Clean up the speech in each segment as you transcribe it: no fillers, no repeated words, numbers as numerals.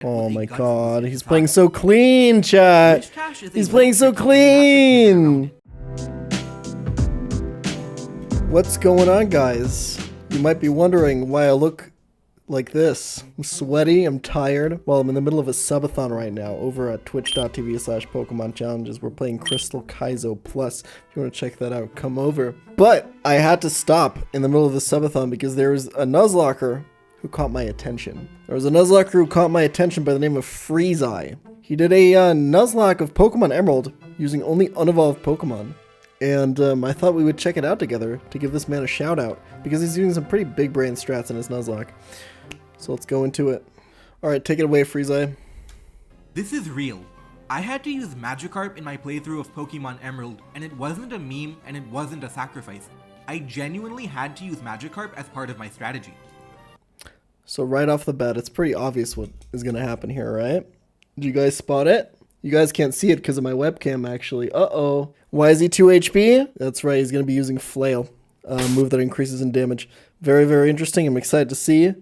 Oh my god, he's playing so clean, chat. He's playing so clean. What's going on, guys? You might be wondering why I look like this. I'm sweaty, I'm tired. Well, I'm in the middle of a subathon right now over at twitch.tv/PokemonChallenges. We're playing Crystal Kaizo Plus. If you want to check that out, come over. But I had to stop in the middle of the subathon because there was a Nuzlocke who caught my attention. There was a Nuzlocke who caught my attention by the name of Freeze-Eye. He did a Nuzlocke of Pokemon Emerald using only unevolved Pokemon. And I thought we would check it out together to give this man a shout out because he's using some pretty big brain strats in his Nuzlocke. So let's go into it. Alright, take it away, Freeze-Eye. This is real. I had to use Magikarp in my playthrough of Pokemon Emerald, and it wasn't a meme and it wasn't a sacrifice. I genuinely had to use Magikarp as part of my strategy. So right off the bat, it's pretty obvious what is going to happen here, right? Did you guys spot it? You guys can't see it because of my webcam, actually. Uh-oh. Why is he 2 HP? That's right, he's going to be using Flail, a move that increases in damage. Very, very interesting. I'm excited to see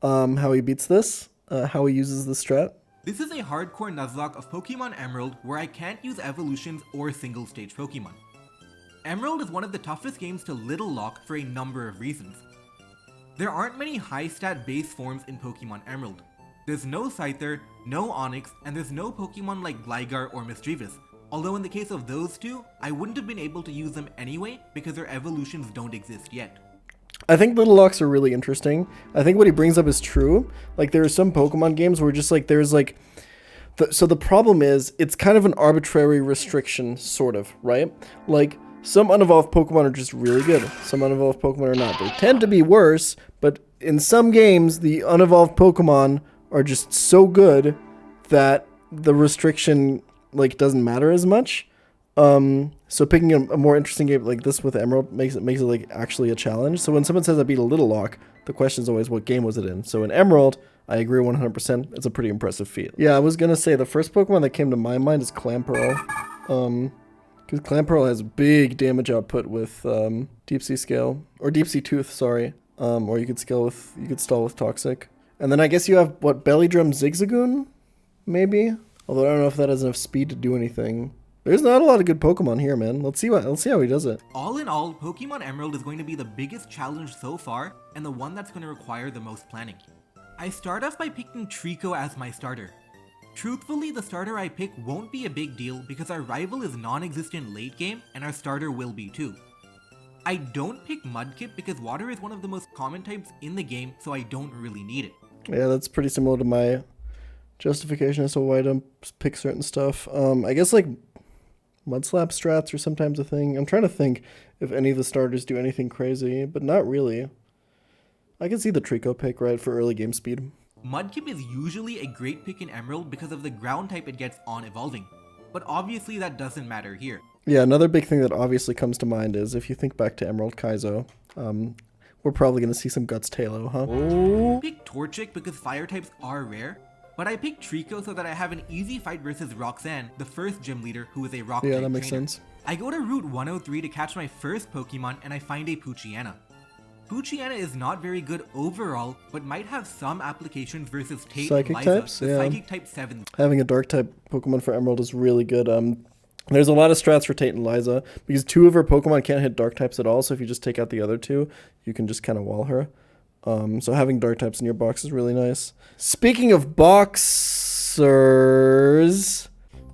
how he beats this, how he uses the strat. This is a hardcore Nuzlocke of Pokemon Emerald where I can't use evolutions or single-stage Pokemon. Emerald is one of the toughest games to Little Lock for a number of reasons. There aren't many high-stat base forms in Pokemon Emerald. There's no Scyther, no Onix, and there's no Pokemon like Gligar or Mischievous. Although in the case of those two, I wouldn't have been able to use them anyway because their evolutions don't exist yet. I think Little Locks are really interesting. I think what he brings up is true. Like, there are some Pokemon games where just like there's like... So the problem is, it's kind of an arbitrary restriction, sort of, right? Like, some unevolved Pokemon are just really good. Some unevolved Pokemon are not. They tend to be worse, but in some games, the unevolved Pokemon are just so good that the restriction, like, doesn't matter as much. So picking a more interesting game like this with Emerald makes it like actually a challenge. So when someone says I beat a Little Lock, the question is always what game was it in? So in Emerald, I agree 100%. It's a pretty impressive feat. Yeah, I was gonna say the first Pokemon that came to my mind is Clamperl. Because Clamperl has big damage output with Deep Sea Scale or Deep Sea Tooth, sorry. Or you could stall with Toxic. And then I guess you have what, Belly Drum Zigzagoon, maybe. Although I don't know if that has enough speed to do anything. There's not a lot of good Pokemon here, man. Let's see how he does it. All in all, Pokemon Emerald is going to be the biggest challenge so far, and the one that's going to require the most planning. I start off by picking Trico as my starter. Truthfully, the starter I pick won't be a big deal because our rival is non-existent late game, and our starter will be too. I don't pick Mudkip because water is one of the most common types in the game, so I don't really need it. Yeah, that's pretty similar to my justification as to why I don't pick certain stuff. I guess like Mudslap strats are sometimes a thing. I'm trying to think if any of the starters do anything crazy, but not really. I can see the Trico pick, right, for early game speed. Mudkip is usually a great pick in Emerald because of the ground type it gets on evolving, but obviously that doesn't matter here. Yeah, another big thing that obviously comes to mind is if you think back to Emerald Kaizo, we're probably going to see some Guts Talo, huh? I picked Torchic because fire types are rare, but I picked Trico so that I have an easy fight versus Roxanne, the first gym leader who is a rock type Yeah, that makes trainer. sense. I go to Route 103 to catch my first Pokemon and I find a Poochyena. Poochyena is not very good overall, but might have some applications versus Tate Psychic and Liza, types? the Yeah. Psychic type 7. Having a Dark type Pokemon for Emerald is really good. There's a lot of strats for Tate and Liza because two of her Pokemon can't hit Dark types at all, so if you just take out the other two, you can just kind of wall her. So having Dark types in your box is really nice. Speaking of boxers,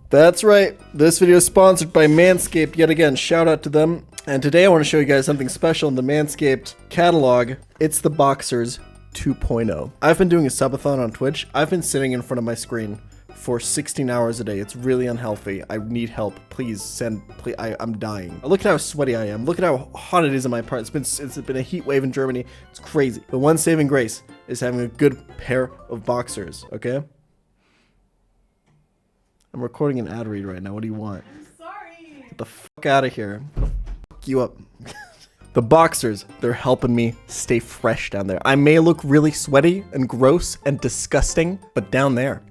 that's right. This video is sponsored by Manscaped yet again. Shout out to them. And today I want to show you guys something special in the Manscaped catalog. It's the Boxers 2.0. I've been doing a subathon on Twitch. I've been sitting in front of my screen for 16 hours a day. It's really unhealthy. I need help. Please I'm dying. Look at how sweaty I am. Look at how hot it is in my apartment. It's been a heat wave in Germany. It's crazy. The one saving grace is having a good pair of boxers, okay? I'm recording an ad read right now. What do you want? I'm sorry. Get the fuck out of here. I'll fuck you up. The boxers, they're helping me stay fresh down there. I may look really sweaty and gross and disgusting, but down there,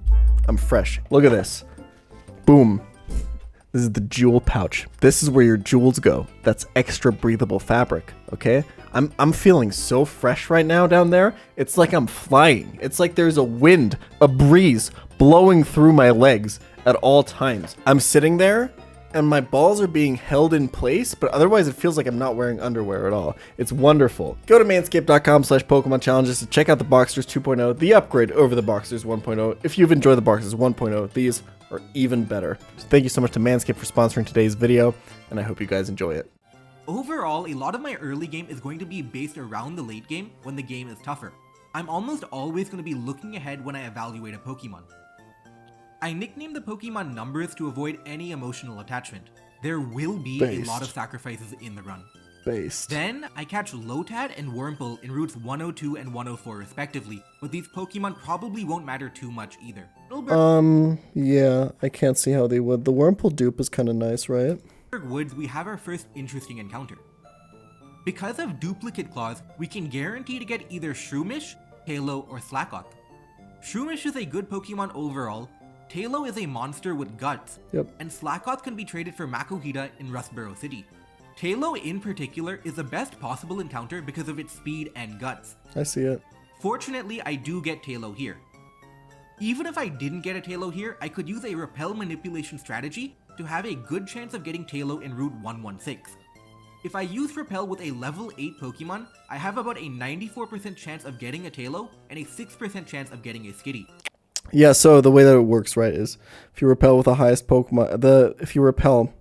I'm fresh. Look at this. Boom. This is the jewel pouch. This is where your jewels go. That's extra breathable fabric, okay? I'm feeling so fresh right now down there. It's like I'm flying. It's like there's a wind, a breeze blowing through my legs at all times. I'm sitting there and my balls are being held in place, but otherwise it feels like I'm not wearing underwear at all. It's wonderful. Go to manscaped.com/PokemonChallenges to check out the Boxers 2.0, the upgrade over the Boxers 1.0. If you've enjoyed the Boxers 1.0, these are even better. So thank you so much to Manscaped for sponsoring today's video, and I hope you guys enjoy it. Overall, a lot of my early game is going to be based around the late game when the game is tougher. I'm almost always going to be looking ahead when I evaluate a Pokemon. I nicknamed the Pokemon numbers to avoid any emotional attachment. There will be a lot of sacrifices in the run. Then, I catch Lotad and Wurmple in routes 102 and 104 respectively, but these Pokemon probably won't matter too much either. Yeah, I can't see how they would. The Wurmple dupe is kind of nice, right? Woods, we have our first interesting encounter. Because of duplicate claws, we can guarantee to get either Shroomish, Halo, or Slakoth. Shroomish is a good Pokemon overall, Halo is a monster with guts, and Slakoth can be traded for Makuhita in Rustboro City. Halo in particular is the best possible encounter because of its speed and guts. I see it. Fortunately, I do get Halo here. Even if I didn't get a Halo here, I could use a repel manipulation strategy to have a good chance of getting Halo in Route 116. If I use Repel with a level 8 Pokemon, I have about a 94% chance of getting a Halo and a 6% chance of getting a Skitty. Yeah, so the way that it works, right, is if you repel with the highest Pokemon, if you repel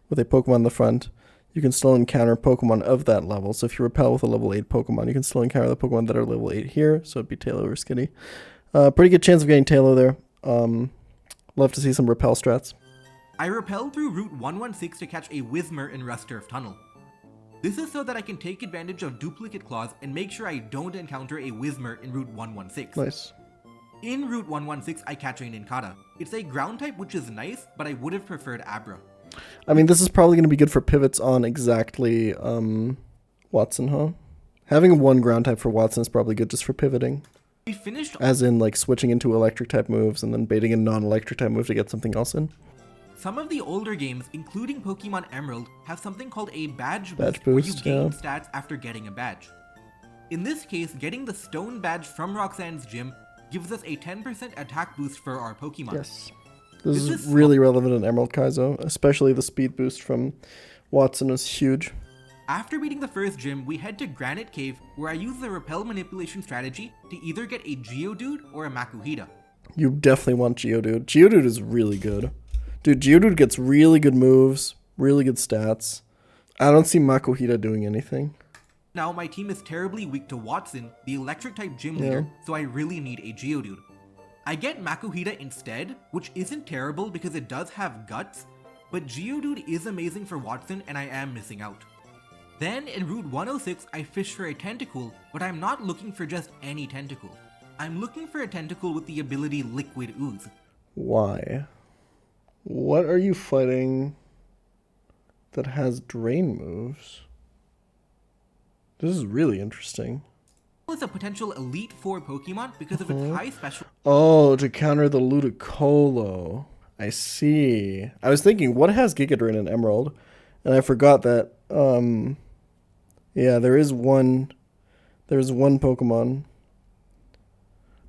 with a Pokemon in the front, you can still encounter Pokemon of that level. So if you repel with a level 8 Pokemon, you can still encounter the Pokemon that are level 8 here, so it'd be Tailo or Skitty. Pretty good chance of getting Tailo there. Love to see some repel strats. I repel through Route 116 to catch a Whismur in Rusturf Tunnel. This is so that I can take advantage of duplicate claws and make sure I don't encounter a Whismur in Route 116. Nice. In Route 116, I catch a Nincada. It's a ground type, which is nice, but I would have preferred Abra. I mean, this is probably going to be good for pivots on exactly Watson, huh? Having one ground type for Watson is probably good just for pivoting. We finished, as in like switching into electric type moves and then baiting a non-electric type move to get something else in. Some of the older games, including Pokemon Emerald, have something called a badge boost where you gain stats after getting a badge. In this case, getting the stone badge from Roxanne's gym gives us a 10% attack boost for our Pokemon. Yes. This is really relevant in Emerald Kaizo, especially the speed boost from Watson is huge. After beating the first gym, we head to Granite Cave, where I use the repel manipulation strategy to either get a Geodude or a Makuhita. You definitely want Geodude. Geodude is really good. Dude, Geodude gets really good moves, really good stats. I don't see Makuhita doing anything. Now, my team is terribly weak to Watson, the electric-type gym leader, so I really need a Geodude. I get Makuhita instead, which isn't terrible because it does have guts, but Geodude is amazing for Watson and I am missing out. Then, in Route 106, I fish for a Tentacool, but I'm not looking for just any Tentacool. I'm looking for a Tentacool with the ability Liquid Ooze. Why? What are you fighting that has drain moves? This is really interesting. It's a potential Elite Four Pokemon because of its high special. Oh, to counter the Ludicolo. I see. I was thinking, what has Giga Drain in Emerald? And I forgot that, yeah, there's one Pokemon.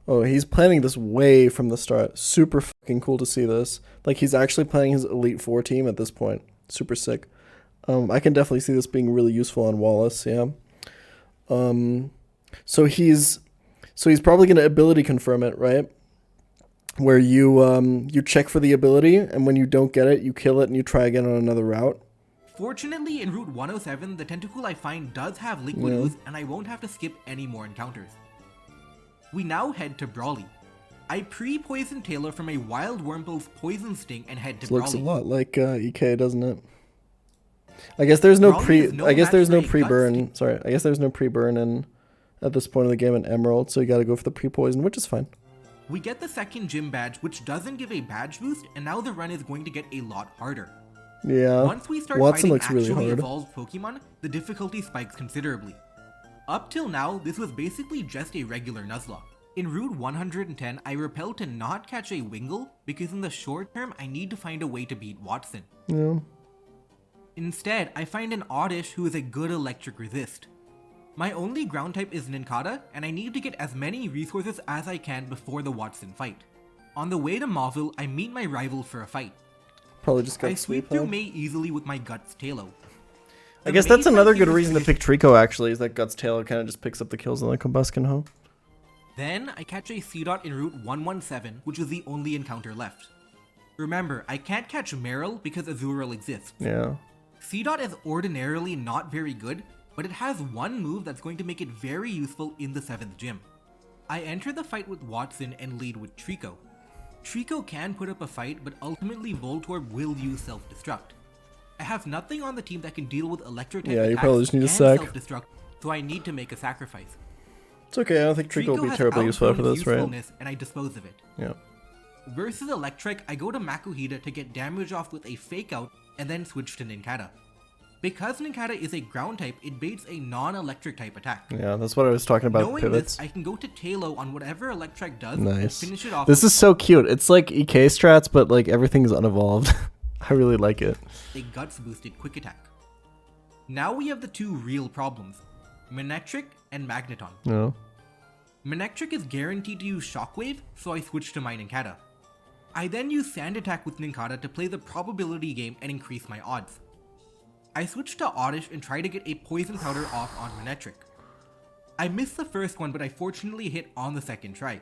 Oh, he's planning this way from the start. Super fucking cool to see this. Like, he's actually planning his Elite Four team at this point. Super sick. I can definitely see this being really useful on Wallace, yeah. So he's probably going to ability confirm it, right? Where you check for the ability, and when you don't get it, you kill it and you try again on another route. Fortunately, in Route 107, the Tentacool I find does have Liquid Ooze, and I won't have to skip any more encounters. We now head to Brawley. I pre-poison Taylor from a Wild Wurmple's Poison Sting and head to Brawley. Looks a lot like EK, doesn't it? I guess there's no pre-burn. Sorry, I guess there's no pre-burn in at this point of the game in Emerald, so you got to go for the pre-poison, which is fine. We get the second gym badge, which doesn't give a badge boost, and now the run is going to get a lot harder. Yeah. Once we start Watson fighting looks really actually hard. evolved Pokemon, the difficulty spikes considerably. Up till now, this was basically just a regular Nuzlocke. In Route 110, I repel to not catch a Wingull because in the short term, I need to find a way to beat Watson. Yeah. Instead, I find an Oddish who is a good electric resist. My only ground type is Nincada, and I need to get as many resources as I can before the Watson fight. On the way to Mauville, I meet my rival for a fight. Probably just I got sweep sweep, through huh? May easily with my Guts Talo. I guess that's another good reason to pick Trico, actually, is that Guts Taylor kind of just picks up the kills on the Combustion, huh? Then I catch a C-Dot in Route 117, which is the only encounter left. Remember, I can't catch Meryl because Azurill exists. Yeah. C-Dot is ordinarily not very good, but it has one move that's going to make it very useful in the 7th gym. I enter the fight with Watson and lead with Trico. Trico can put up a fight, but ultimately Voltorb will use self-destruct. I have nothing on the team that can deal with electric type Yeah, you attacks probably just need a and sack. self-destruct, so I need to make a sacrifice. It's okay, I don't think Trico will be has terribly useful for outgrown this, its right? usefulness, and I dispose of it. Yeah. Versus Electric, I go to Makuhita to get damage off with a Fake Out, and then switch to Nincada. Because Nincada is a ground type, it baits a non-electric type attack. Yeah, that's what I was talking about, Knowing pivots. this, I can go to Talo on whatever Electric does Nice. and finish it off This with is so cute. It's like EK strats, but like everything's unevolved. I really like it. a Guts boosted Quick Attack. Now we have the two real problems, Manectric and Magneton. No. Manectric is guaranteed to use Shockwave, so I switch to my Nincada. I then use Sand Attack with Nincada to play the probability game and increase my odds. I switch to Oddish and try to get a Poison Powder off on Manectric. I missed the first one, but I fortunately hit on the second try.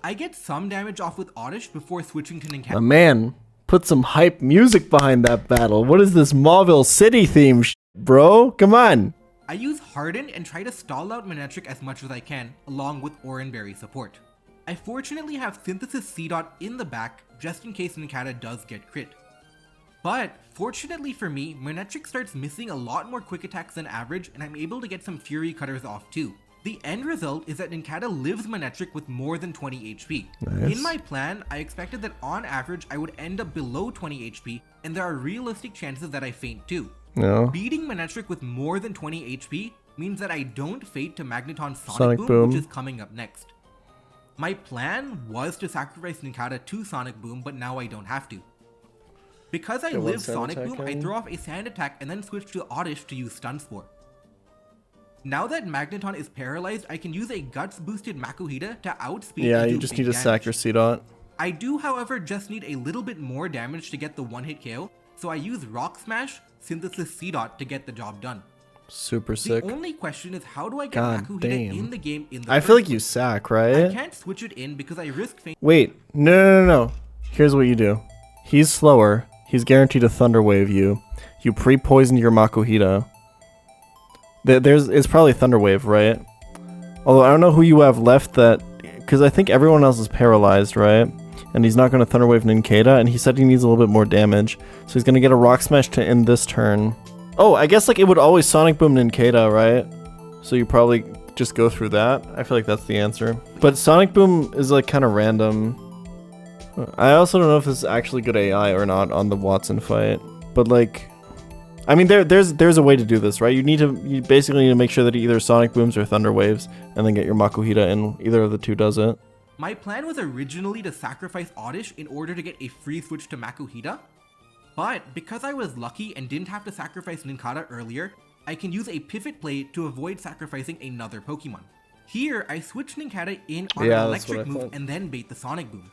I get some damage off with Oddish before switching to Nincada. Man, put some hype music behind that battle. What is this Mauville City theme, bro? Come on. I use Harden and try to stall out Manectric as much as I can, along with Oranberry support. I fortunately have Synthesis C-Dot in the back, just in case Nincada does get crit. But, fortunately for me, Manectric starts missing a lot more quick attacks than average, and I'm able to get some Fury Cutters off too. The end result is that Nincada lives Manectric with more than 20 HP. Nice. In my plan, I expected that on average I would end up below 20 HP, and there are realistic chances that I faint too. No. Beating Manectric with more than 20 HP means that I don't fade to Magneton's Sonic Sonic Boom, Boom. which is coming up next. My plan was to sacrifice Nincada to Sonic Boom, but now I don't have to. Because I Get one live sand Sonic attack Boom, I in. throw off a Sand Attack and then switch to Oddish to use Stun Spore. Now that Magneton is paralyzed, I can use a Guts boosted Makuhita to outspeed Yeah, and you do just big need to damage. sack your C-Dot. I do, however, just need a little bit more damage to get the one-hit KO, so I use Rock Smash, Synthesis C-Dot to get the job done. Super sick. The only question is how do I get God Makuhita damn. in the game in the I first feel like place? you sack, I right? can't switch it in because I risk faint. Wait, no. Here's what you do. He's slower. He's guaranteed to Thunder Wave you. You pre-poisoned your Makuhita. It's probably Thunder Wave, right? Although I don't know who you have left that... Because I think everyone else is paralyzed, right? And he's not going to Thunder Wave Nincada, and he said he needs a little bit more damage. So he's going to get a Rock Smash to end this turn. Oh, I guess like it would always Sonic Boom Nincada, right? So you probably just go through that. I feel like that's the answer. But Sonic Boom is like kind of random. I also don't know if this is actually good AI or not on the Watson fight. But like... I mean, there's a way to do this, right? You basically need to make sure that either Sonic Booms or Thunder Waves, and then get your Makuhita in. Either of the two does it. My plan was originally to sacrifice Oddish in order to get a free switch to Makuhita, but because I was lucky and didn't have to sacrifice Nincada earlier, I can use a pivot play to avoid sacrificing another Pokemon. Here, I switch Nincada in on Yeah, an that's what electric I move thought. and then bait the Sonic Boom.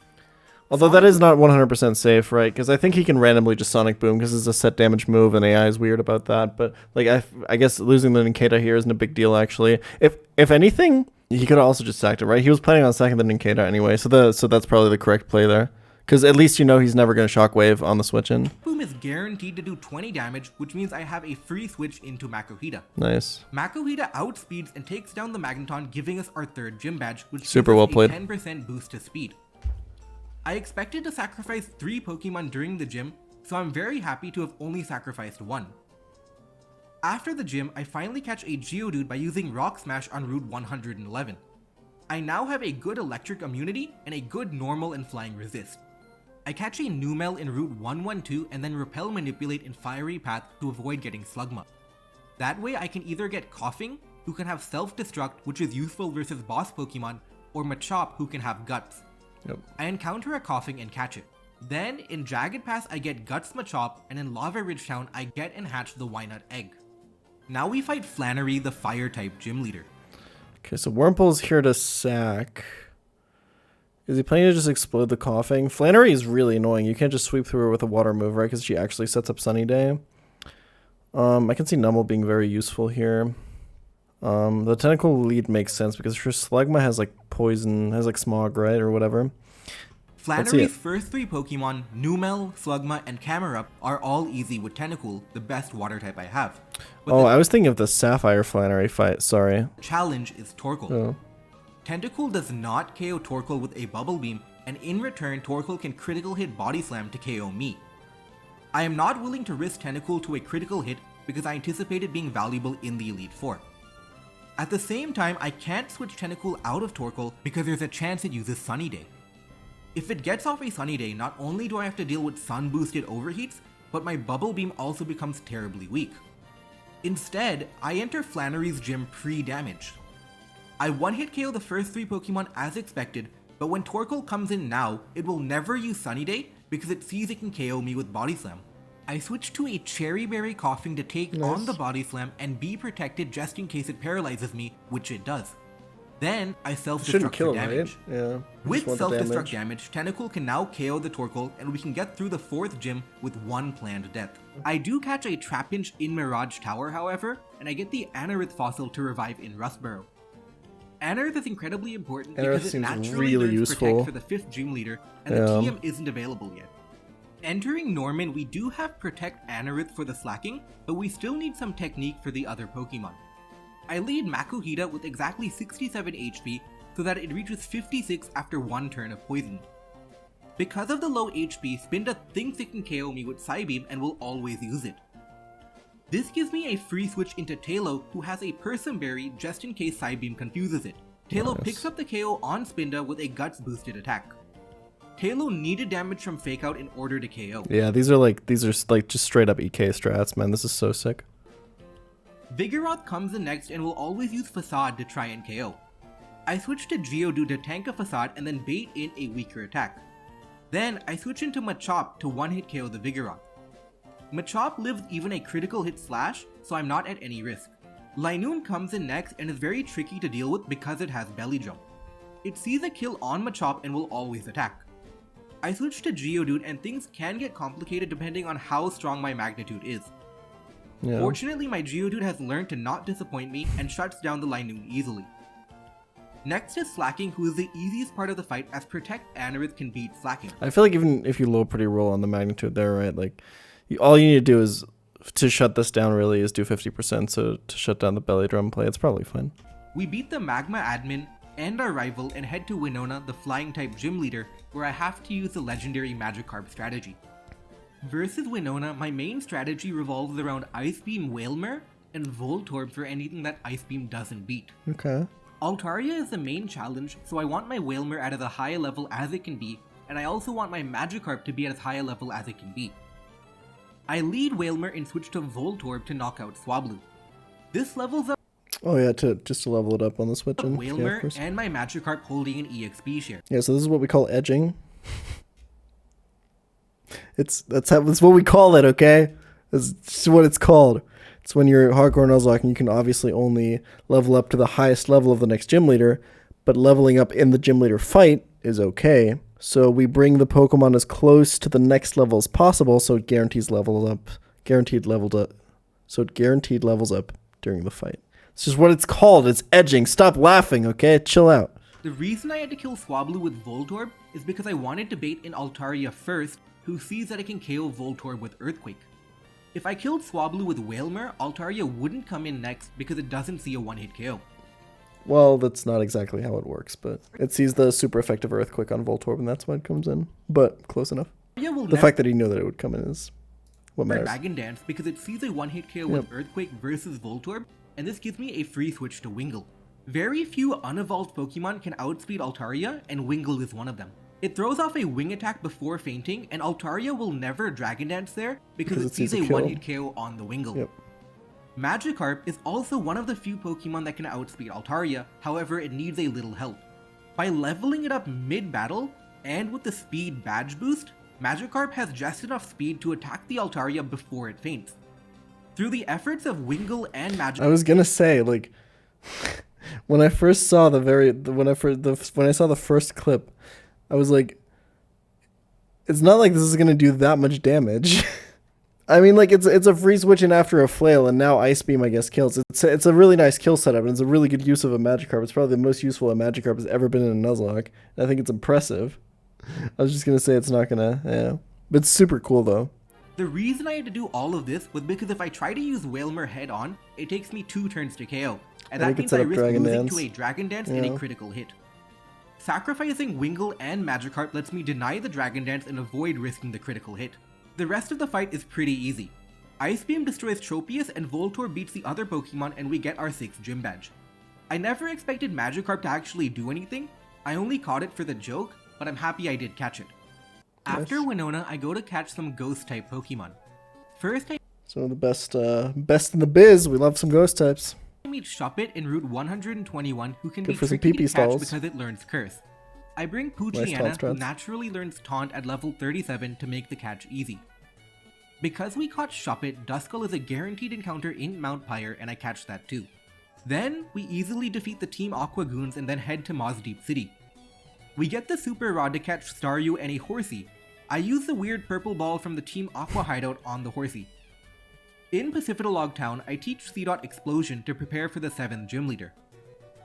Although that is not 100% safe, right? Because I think he can randomly just Sonic Boom because it's a set damage move and AI is weird about that. But like I guess losing the Nincada here isn't a big deal actually. If anything, he could have also just sacked it, right? He was planning on sacking the Nincada anyway, so that's probably the correct play there. Because at least you know he's never going to Shockwave on the switch in. Boom is guaranteed to do 20 damage, which means I have a free switch into Makuhita. Nice. Makuhita outspeeds and takes down the Magneton, giving us our third gym badge, which Super gives well us played. a 10% boost to speed. I expected to sacrifice 3 Pokemon during the gym, so I'm very happy to have only sacrificed 1. After the gym, I finally catch a Geodude by using Rock Smash on Route 111. I now have a good electric immunity and a good normal and flying resist. I catch a Numel in Route 112 and then Repel Manipulate in Fiery Path to avoid getting Slugma. That way I can either get Coughing, who can have Self-Destruct, which is useful versus boss Pokemon, or Machop, who can have Guts. Yep. I encounter a Coughing and catch it. Then, in Jagged Pass I get Guts Machop, and in Lava Ridge Town I get and hatch the Wynut Egg. Now we fight Flannery, the fire-type gym leader. Okay, so Wurmple's here to sack. Is he planning to just explode the coughing? Flannery is really annoying. You can't just sweep through her with a water move, right? Because she actually sets up Sunny Day. I can see Numble being very useful here. The tentacle lead makes sense because her Slugma has like poison, has like smog, right? Or whatever. Flannery's first 3 Pokemon, Numel, Slugma, and Camerupt, are all easy with Tentacool, the best water type I have. But I was thinking of the Sapphire Flannery fight, sorry. Challenge is Torkoal. Oh. Tentacool does not KO Torkoal with a Bubble Beam, and in return Torkoal can critical hit Body Slam to KO me. I am not willing to risk Tentacool to a critical hit because I anticipate it being valuable in the Elite Four. At the same time, I can't switch Tentacool out of Torkoal because there's a chance it uses Sunny Day. If it gets off a Sunny Day, not only do I have to deal with sun-boosted overheats, but my Bubble Beam also becomes terribly weak. Instead, I enter Flannery's gym pre-damaged. I one-hit KO the first 3 Pokemon as expected, but when Torkoal comes in now, it will never use Sunny Day because it sees it can KO me with Body Slam. I switch to a Cherry Berry Coughing to take on the Body Slam and be protected just in case it paralyzes me, which it does. Then I self-destruct for damage. Right? Yeah. With self-destruct damage, Tentacool can now KO the Torkoal and we can get through the 4th gym with 1 planned death. I do catch a Trapinch in Mirage Tower, however, and I get the Anorith fossil to revive in Rustboro. Anorith is incredibly important because it naturally learns Protect for the 5th gym leader, and the TM isn't available yet. Entering Norman, we do have Protect Anorith for the slacking, but we still need some technique for the other Pokemon. I lead Makuhita with exactly 67 HP so that it reaches 56 after 1 turn of poison. Because of the low HP, Spinda thinks it can KO me with Psybeam and will always use it. This gives me a free switch into Tailo, who has a Persim Berry just in case Psybeam confuses it. Tailo picks up the KO on Spinda with a Guts boosted attack. Tailo needed damage from Fake Out in order to KO. Yeah, these are like just straight up EK strats, man. This is so sick. Vigoroth comes in next and will always use Facade to try and KO. I switch to Geodude to tank a Facade and then bait in a weaker attack. Then I switch into Machop to one-hit KO the Vigoroth. Machop lives even a critical hit slash, so I'm not at any risk. Linoone comes in next and is very tricky to deal with because it has Belly Jump. It sees a kill on Machop and will always attack. I switch to Geodude and things can get complicated depending on how strong my Magnitude is. Yeah. Fortunately, my Geodude has learned to not disappoint me and shuts down the Linoone easily. Next is Slacking, who is the easiest part of the fight as Protect Anorith can beat Slacking. I feel like even if you low pretty roll on the Magnitude there, right, like all you need to do is to shut this down really is do 50%, so to shut down the belly drum play, it's probably fine. We beat the Magma admin and our rival and head to Winona, the flying type gym leader, where I have to use the legendary Magikarp strategy. Versus Winona, my main strategy revolves around Ice Beam Wailmer and Voltorb for anything that Ice Beam doesn't beat. Okay. Altaria is the main challenge, so I want my Wailmer at as high a level as it can be, and I also want my Magikarp to be at as high a level as it can be. I lead Wailmer and switch to Voltorb to knock out Swablu. This levels up just to level it up on the switch. Wailmer and my Magikarp holding an EXP share. Yeah, so this is what we call edging. That's what we call it, okay? That's what it's called. It's when you're hardcore Nuzlocke and you can obviously only level up to the highest level of the next gym leader, but leveling up in the gym leader fight is okay. So we bring the Pokemon as close to the next level as possible, so it guaranteed levels up during the fight. It's just what it's called. It's edging. Stop laughing, okay? Chill out. The reason I had to kill Swablu with Voltorb is because I wanted to bait in Altaria first, who sees that I can KO Voltorb with Earthquake. If I killed Swablu with Wailmer, Altaria wouldn't come in next because it doesn't see a one-hit KO. Well, that's not exactly how it works, but it sees the super effective Earthquake on Voltorb, and that's why it comes in. But close enough. The fact that he knew that it would come in is what matters. Dragon Dance because it sees a one-hit KO with Earthquake versus Voltorb, and this gives me a free switch to Wingull. Very few unevolved Pokemon can outspeed Altaria, and Wingull is one of them. It throws off a wing attack before fainting, and Altaria will never Dragon Dance there because it sees a one-hit KO on the Wingull. Yep. Magikarp is also one of the few Pokemon that can outspeed Altaria, however it needs a little help. By leveling it up mid-battle, and with the speed badge boost, Magikarp has just enough speed to attack the Altaria before it faints. Through the efforts of Wingull and Magic, I was gonna say, like, when I first saw when I saw the first clip, I was like, it's not like this is gonna do that much damage. I mean, like, it's a free switch in after a flail, and now Ice Beam, I guess, kills. It's a really nice kill setup, and it's a really good use of a Magikarp. It's probably the most useful a Magikarp has ever been in a Nuzlocke, and I think it's impressive. I was just gonna say it's not gonna, yeah. But it's super cool, though. the reason I had to do all of this was because if I try to use Wailmer head on, it takes me 2 turns to KO, and that means I risk losing to a Dragon Dance and a critical hit. Sacrificing Wingull and Magikarp lets me deny the Dragon Dance and avoid risking the critical hit. The rest of the fight is pretty easy. Ice Beam destroys Tropius and Voltorb beats the other Pokemon and we get our 6th gym badge. I never expected Magikarp to actually do anything. I only caught it for the joke, but I'm happy I did catch it. After Winona, I go to catch some Ghost-type Pokemon. First, I Some of the best in the biz. We love some ghost types. meet Shuppet in Route 121 who can Good be for some tricky to pee-pee catch stalls. because it learns Curse. I bring Nice Poochyena, taunt who strats. naturally learns Taunt at level 37 to make the catch easy. Because we caught Shuppet, Duskull is a guaranteed encounter in Mount Pyre and I catch that too. Then, we easily defeat the Team Aqua Goons and then head to Moz Deep City. We get the Super Rod to catch Staryu and a Horsey. I use the weird purple ball from the Team Aqua hideout on the Horsey. In Pacifidolog Town, I teach C-Dot Explosion to prepare for the 7th gym leader.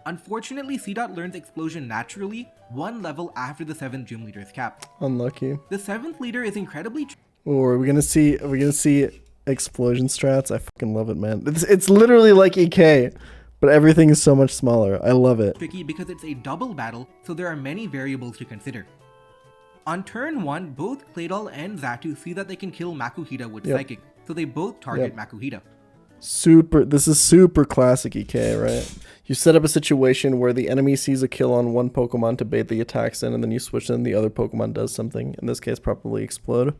Unfortunately, C-Dot learns Explosion naturally, 1 level after the 7th gym leader's cap. Unlucky. The 7th leader is incredibly Or are we gonna see explosion strats? I fucking love it, man. It's literally like EK, but everything is so much smaller. I love it. tricky because it's a double battle, so there are many variables to consider. On turn 1, both Claydol and Xatu see that they can kill Makuhita with Yep. Psychic, so they both target Makuhita. This is super classic EK, right? You set up a situation where the enemy sees a kill on one Pokemon to bait the attacks in, and then you switch in, the other Pokemon does something. In this case, probably Explode.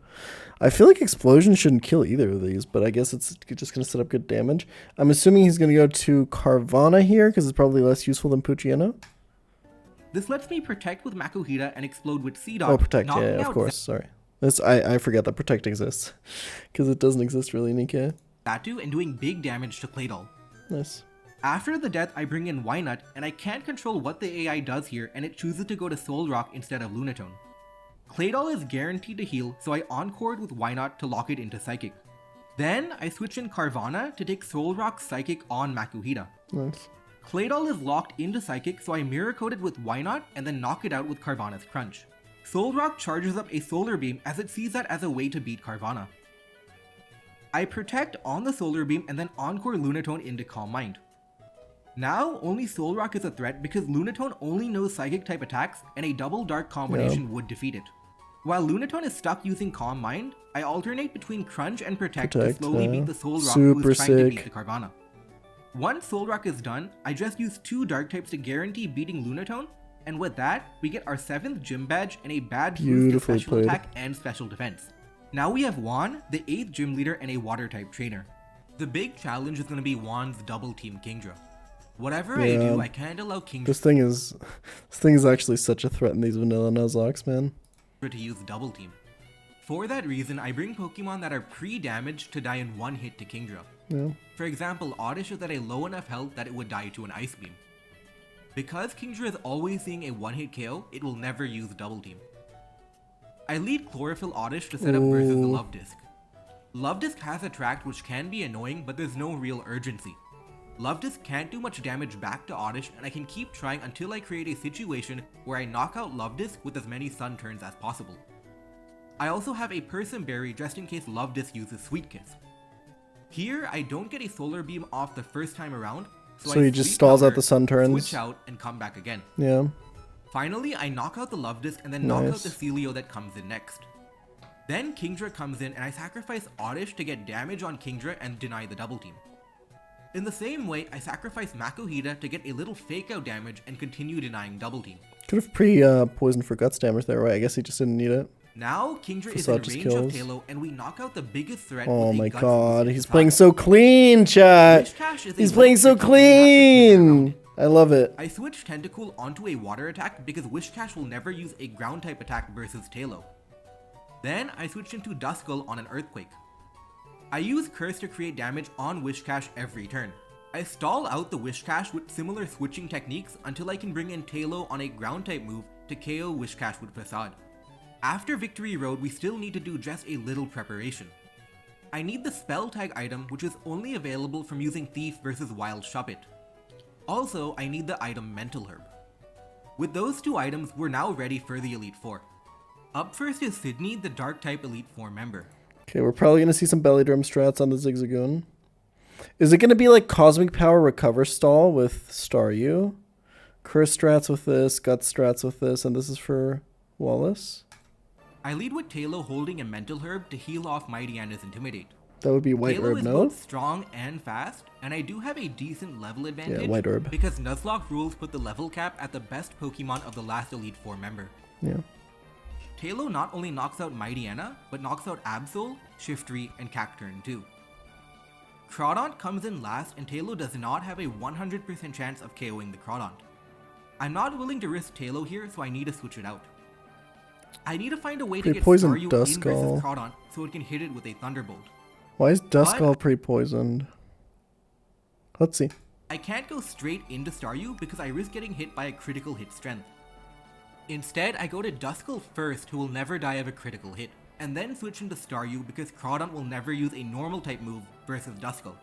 I feel like Explosion shouldn't kill either of these, but I guess it's just going to set up good damage. I'm assuming he's going to go to Carvanha here, because it's probably less useful than Poochyena. This lets me protect with Makuhita and explode with C-Dot. Oh, Protect, yeah, knocking of out course, sorry. I forget that Protect exists, because it doesn't exist really in EK. Xatu and doing big damage to Claydol. Nice. After the death, I bring in Wynut, and I can't control what the AI does here, and it chooses to go to Soul Rock instead of Lunatone. Claydol is guaranteed to heal, so I encored with Wynut to lock it into Psychic. Then, I switch in Carvanha to take Soul Rock Psychic on Makuhita. Nice. Claydol is locked into Psychic, so I Mirror Coat it with Wynut and then knock it out with Carvanha's Crunch. Soul Rock charges up a Solar Beam as it sees that as a way to beat Carvanha. I Protect on the Solar Beam and then Encore Lunatone into Calm Mind. Now, only Soul Rock is a threat because Lunatone only knows Psychic type attacks and a double dark combination would defeat it. While Lunatone is stuck using Calm Mind, I alternate between Crunch and Protect to slowly beat the Soul Rock who is trying to beat the Carvanha. Once Soul Rock is done, I just use 2 dark types to guarantee beating Lunatone, and with that, we get our 7th gym badge and a bad boost to special attack and special defense. Now we have Juan, the 8th gym leader and a water type trainer. The big challenge is going to be Juan's double team Kingdra. Whatever I do, I can't allow Kingdra This thing is actually such a threat in these vanilla Nuzlocks, man. to use double team. For that reason, I bring Pokemon that are pre-damaged to die in 1 hit to Kingdra. Yeah. For example, Oddish is at a low enough health that it would die to an Ice Beam. Because Kingdra is always seeing a 1-hit KO, it will never use double team. I lead Chlorophyll Oddish to set up versus the Love Disc. Love Disc has Attract, which can be annoying, but there's no real urgency. Love Disc can't do much damage back to Oddish, and I can keep trying until I create a situation where I knock out Love Disc with as many Sun turns as possible. I also have a Person Berry just in case Love Disc uses Sweet Kiss. Here, I don't get a Solar Beam off the first time around, so he I just Sweet stalls out Cover, the Sun turns. switch out, and come back again. Yeah. Finally, I knock out the Love Disc and then knock out the Celio that comes in next. Then Kingdra comes in and I sacrifice Oddish to get damage on Kingdra and deny the double team. In the same way, I sacrifice Makuhita to get a little fake out damage and continue denying double team. Could have poisoned for guts damage there, right? I guess he just didn't need it. Now, Kingdra is in range of Talo and we knock out the biggest threat Oh with a my Guts god, boost he's inside. playing so clean, chat! Wishcash is a He's little playing so tricky and you have to figure clean! out. I love it. I switch Tentacool onto a water attack because Wishcash will never use a ground type attack versus Talo. Then I switch into Duskull on an Earthquake. I use Curse to create damage on Wishcash every turn. I stall out the Wishcash with similar switching techniques until I can bring in Tailo on a ground type move to KO Wishcash with Facade. After Victory Road, we still need to do just a little preparation. I need the Spell Tag item, which is only available from using Thief versus Wild Shuppet. Also, I need the item Mental Herb. With those two items, we're now ready for the Elite Four. Up first is Sydney, the Dark type Elite Four member. Okay, we're probably going to see some Belly Drum strats on the Zigzagoon. Is it going to be like Cosmic Power Recover Stall with Staryu? Curse strats with this, Gut strats with this, and this is for Wallace? I lead with Tailo holding a Mental Herb to heal off Mightyana's Intimidate. That would be White Tailo Herb, is no? both strong and fast, and I do have a decent level advantage Yeah, White Herb. because Nuzlocke rules put the level cap at the best Pokemon of the last Elite Four member. Yeah. Tailo not only knocks out Mightyana, but knocks out Absol, Shiftry, and Cacturne too. Crawdaunt comes in last, and Tailo does not have a 100% chance of KOing the Crawdaunt. I'm not willing to risk Tailo here, so I need to switch it out. I need to find a way to get Pre-poisoned Staryu in Duskull. versus Crawdaunt so it can hit it with a Thunderbolt. Why is Duskull pre-poisoned? Let's see. I can't go straight into Staryu because I risk getting hit by a critical hit strength. Instead, I go to Duskull first, who will never die of a critical hit, and then switch into Staryu because Crawdaunt will never use a normal type move versus Duskull.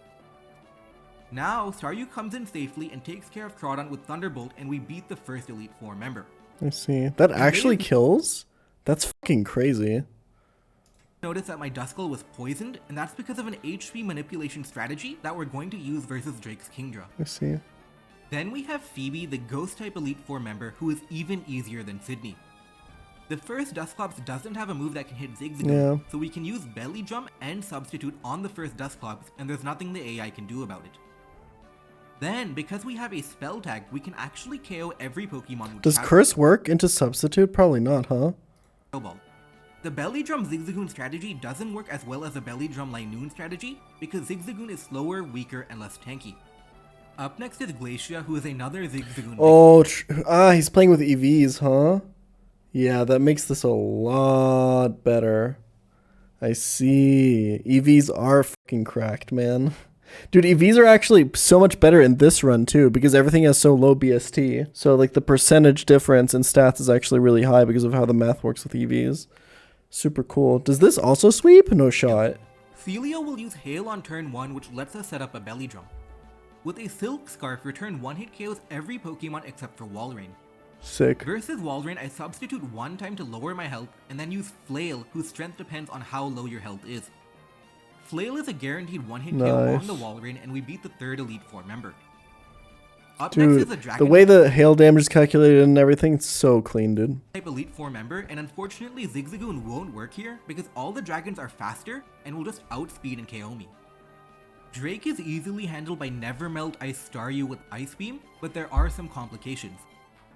Now, Staryu comes in safely and takes care of Crawdaunt with Thunderbolt, and we beat the first Elite Four member. I see. That actually kills? That's fucking crazy. Notice that my Duskull was poisoned, and that's because of an HP manipulation strategy that we're going to use versus Drake's Kingdra. I see. Then we have Phoebe, the Ghost type Elite Four member, who is even easier than Sydney. The first Dusclops doesn't have a move that can hit Zigzagoon, so we can use Belly Jump and Substitute on the first Dusclops, and there's nothing the AI can do about it. Then, because we have a Spell Tag, we can actually KO every Pokemon with Does Shadow Curse work into Substitute? Probably not, huh? Ball. The Belly Drum Zigzagoon strategy doesn't work as well as the Belly Drum Linoon strategy because Zigzagoon is slower, weaker, and less tanky. Up next is Glacia, who is another Zigzagoon. Oh, he's playing with EVs, huh? Yeah, that makes this a lot better. I see. EVs are fucking cracked, man. Dude, EVs are actually so much better in this run, too, because everything has so low BST. So, like, the percentage difference in stats is actually really high because of how the math works with EVs. Super cool. Does this also sweep? No shot. Celio will use Hail on turn 1, which lets us set up a Belly Drum. With a Silk Scarf, return 1-hit KOs every Pokemon except for Walrein. Sick. Versus Walrein, I substitute 1 time to lower my health, and then use Flail, whose strength depends on how low your health is. Flail is a guaranteed 1-hit KO on the Walrein, and we beat the third Elite Four member. Up next is the Dragon the way the hail damage is calculated and everything, it's so clean, dude. Type Elite Four member, and unfortunately Zigzagoon won't work here because all the dragons are faster and will just outspeed and KO me. Drake is easily handled by Never Melt Ice Staryu with Ice Beam, but there are some complications.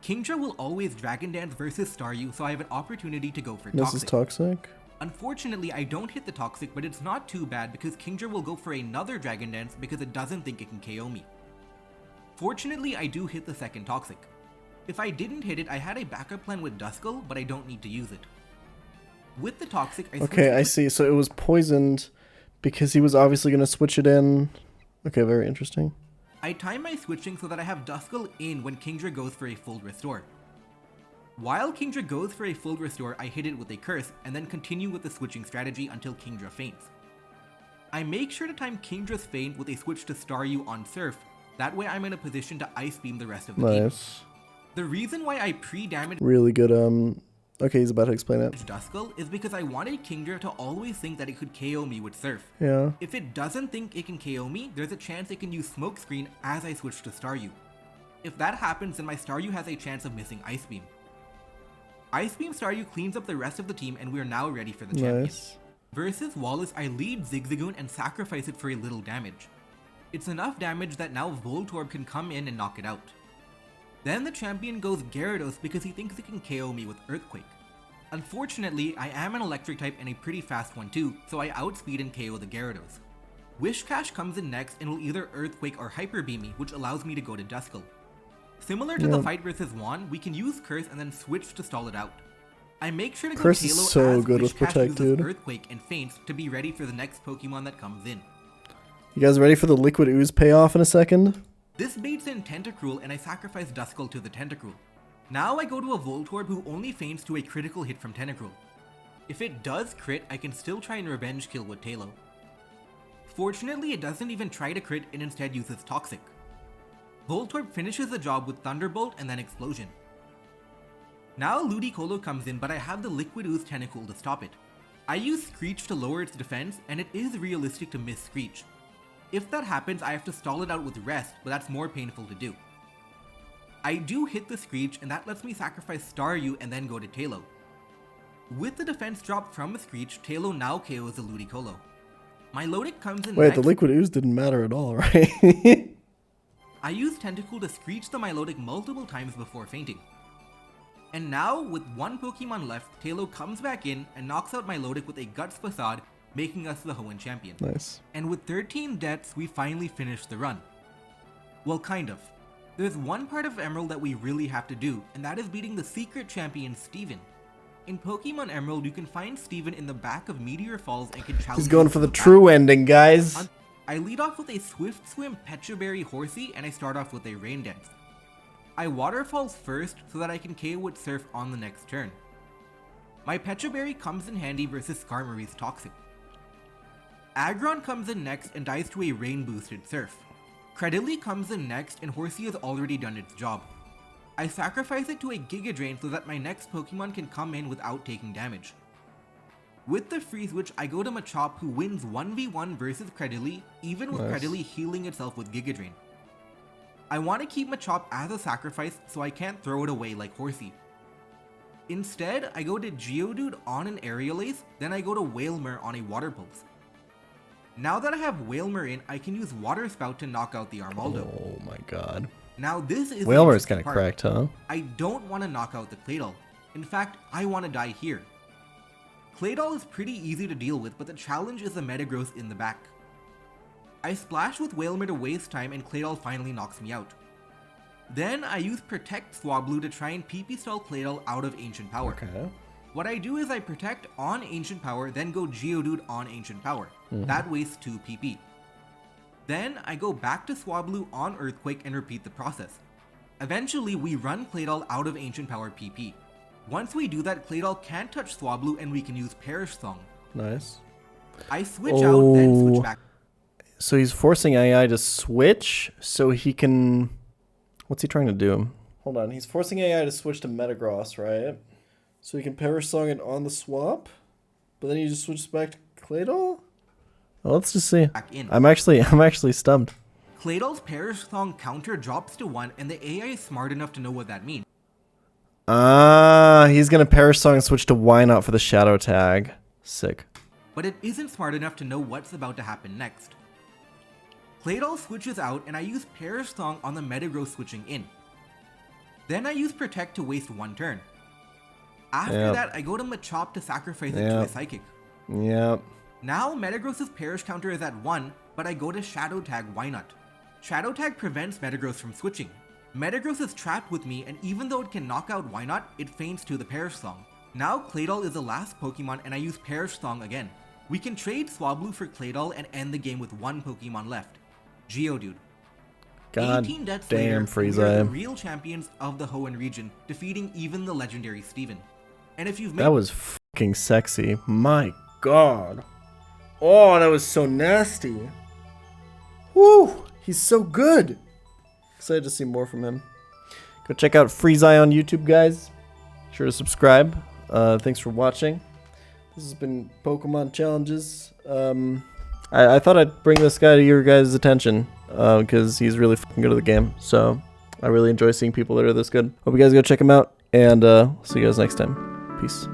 Kingdra will always Dragon Dance versus Staryu, so I have an opportunity to go for Toxic. This is Toxic? Unfortunately, I don't hit the Toxic, but it's not too bad because Kingdra will go for another Dragon Dance because it doesn't think it can KO me. Fortunately, I do hit the second Toxic. If I didn't hit it, I had a backup plan with Duskull, but I don't need to use it. With the Toxic, I see. So it was poisoned because he was obviously going to switch it in. Okay, very interesting. I time my switching so that I have Duskull in when Kingdra goes for a full restore. While Kingdra goes for a full restore, I hit it with a Curse, and then continue with the switching strategy until Kingdra faints. I make sure to time Kingdra's faint with a switch to Staryu on Surf, that way I'm in a position to Ice Beam the rest of the game. The reason why I pre-damaged really good, okay, he's about to explain it. Duskull is because I wanted Kingdra to always think that it could KO me with Surf. Yeah. If it doesn't think it can KO me, there's a chance it can use Smokescreen as I switch to Staryu. If that happens, then my Staryu has a chance of missing Ice Beam. Ice Beam Staryu cleans up the rest of the team, and we are now ready for the champion. Versus Wallace, I lead Zigzagoon and sacrifice it for a little damage. It's enough damage that now Voltorb can come in and knock it out. Then the champion goes Gyarados because he thinks it can KO me with Earthquake. Unfortunately, I am an electric type and a pretty fast one too, so I outspeed and KO the Gyarados. Wishcash comes in next and will either Earthquake or Hyper Beam me, which allows me to go to Duskull. Similar to the fight versus Juan, we can use Curse and then switch to stall it out. I make sure to go Chris is Tailo so as good with Wishcash Protect, uses dude. Earthquake and faints to be ready for the next Pokemon that comes in. You guys ready for the Liquid Ooze payoff in a second? This baits in Tentacruel and I sacrifice Duskull to the Tentacruel. Now I go to a Voltorb who only feints to a critical hit from Tentacruel. If it does crit, I can still try and revenge kill with Tailo. Fortunately, it doesn't even try to crit and instead uses Toxic. Voltorb finishes the job with Thunderbolt and then Explosion. Now Ludicolo comes in, but I have the Liquid Ooze Tentacool to stop it. I use Screech to lower its defense, and it is realistic to miss Screech. If that happens, I have to stall it out with Rest, but that's more painful to do. I do hit the Screech, and that lets me sacrifice Staryu and then go to Tailo. With the defense drop from a Screech, Tailo now KOs the Ludicolo. Milotic comes in Wait, next. the Liquid Ooze didn't matter at all, right? I use Tentacool to Screech the Milotic multiple times before fainting. And now, with one Pokemon left, Tailo comes back in and knocks out Milotic with a Guts Facade, making us the Hoenn champion. Nice. And with 13 deaths, we finally finish the run. Well, kind of. There's one part of Emerald that we really have to do, and that is beating the secret champion, Steven. In Pokemon Emerald, you can find Steven in the back of Meteor Falls and can challenge He's going him for to the a true ending, guys. I lead off with a Swift Swim Pecha Berry Horsey, and I start off with a Rain Dance. I Waterfalls first so that I can KO with Surf on the next turn. My Pecha Berry comes in handy versus Skarmory's Toxic. Aggron comes in next and dies to a Rain boosted Surf. Credilli comes in next and Horsey has already done its job. I sacrifice it to a Giga Drain so that my next Pokemon can come in without taking damage. With the Freeze Witch, I go to Machop who wins 1v1 versus Credilli, even with Nice. Credilli healing itself with Giga Drain. I want to keep Machop as a sacrifice so I can't throw it away like Horsey. Instead, I go to Geodude on an Aerial Ace, then I go to Wailmer on a Water Pulse. Now that I have Wailmer in, I can use Water Spout to knock out the Armaldo. Oh my god. Now this is the Wailmer's interesting kind of part. cracked, huh? I don't want to knock out the Claydol. In fact, I want to die here. Claydol is pretty easy to deal with, but the challenge is the Metagross in the back. I splash with Wailmer to waste time and Claydol finally knocks me out. Then I use Protect Swablu to try and PP stall Claydol out of Ancient Power. Okay. What I do is I Protect on Ancient Power, then go Geodude on Ancient Power. That wastes 2 PP. Then I go back to Swablu on Earthquake and repeat the process. Eventually we run Claydol out of Ancient Power PP. Once we do that, Claydol can't touch Swablu and we can use Perish Song. Nice. I switch out, then switch Oh. back. So he's forcing AI to switch so he can... What's he trying to do? Hold on. He's forcing AI to switch to Metagross, right? So he can Perish Song it on the swap? But then he just switches back to Claydol? Well, let's just see. Back in. I'm actually stumped. Claydol's Perish Song counter drops to 1 and the AI is smart enough to know what that means. He's gonna Perish Song and switch to Why Not for the Shadow tag. Sick. But it isn't smart enough to know what's about to happen next. Claydol switches out and I use Perish Song on the Metagross switching in. Then I use Protect to waste 1 turn. After Yep. that, I go to Machop to sacrifice it to Yep. a Psychic. Yep. Now Metagross's Perish counter is at 1, but I go to Shadow Tag Why Not. Shadow Tag prevents Metagross from switching. Metagross is trapped with me, and even though it can knock out Why Not, it feints to the Perish Song. Now Claydol is the last Pokemon and I use Perish Song again. We can trade Swablu for Claydol and end the game with 1 Pokemon left. Geodude. God 18 deaths damn, later, we are Frieza. the real champions of the Hoenn region, defeating even the legendary Steven. And if you've made That was fucking sexy. My god. Oh, that was so nasty. Woo! He's so good. Excited to see more from him. Go check out Frieza on YouTube, guys. Sure to subscribe. Thanks for watching. This has been Pokemon Challenges. I thought I'd bring this guy to your guys' attention because he's really fucking good at the game. So I really enjoy seeing people that are this good. Hope you guys go check him out, and see you guys next time. Peace.